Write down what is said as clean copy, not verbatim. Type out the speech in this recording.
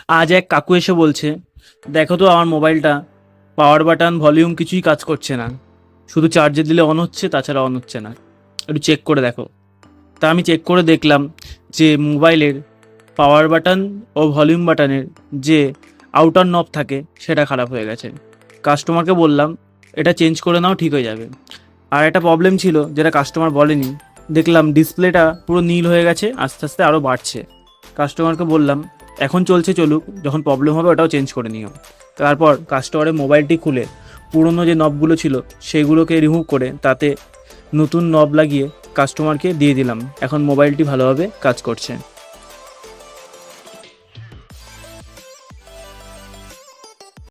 আজ এক কাকু এসে বলছে, দেখো তো আমার মোবাইলটা পাওয়ার বাটন ভলিউম কিছুই কাজ করছে না, শুধু চার্জে দিলে অন হচ্ছে, তাছাড়া অন হচ্ছে না, একটু চেক করে দেখো। তা আমি চেক করে দেখলাম যে মোবাইলের পাওয়ার বাটন ও ভলিউম বাটনের যে আউটার নব থাকে সেটা খারাপ হয়ে গেছে। কাস্টমারকে বললাম এটা চেঞ্জ করে নাও, ঠিক হয়ে যাবে। আর একটা প্রবলেম ছিল যেটা কাস্টমার বলেনি, দেখলাম ডিসপ্লেটা পুরো নীল হয়ে গেছে, আস্তে আস্তে আরও বাড়ছে। কাস্টমারকে বললাম এখন চলছে চলুক, যখন প্রবলেম হবে ওটাও চেঞ্জ করে নিও। তারপর কাস্টমারের মোবাইলটি খুলে পুরনো যে নবগুলো ছিল সেইগুলোকে রিমুভ করে তাতে নতুন নব লাগিয়ে কাস্টমারকে দিয়ে দিলাম। এখন মোবাইলটি ভালোভাবে কাজ করছে।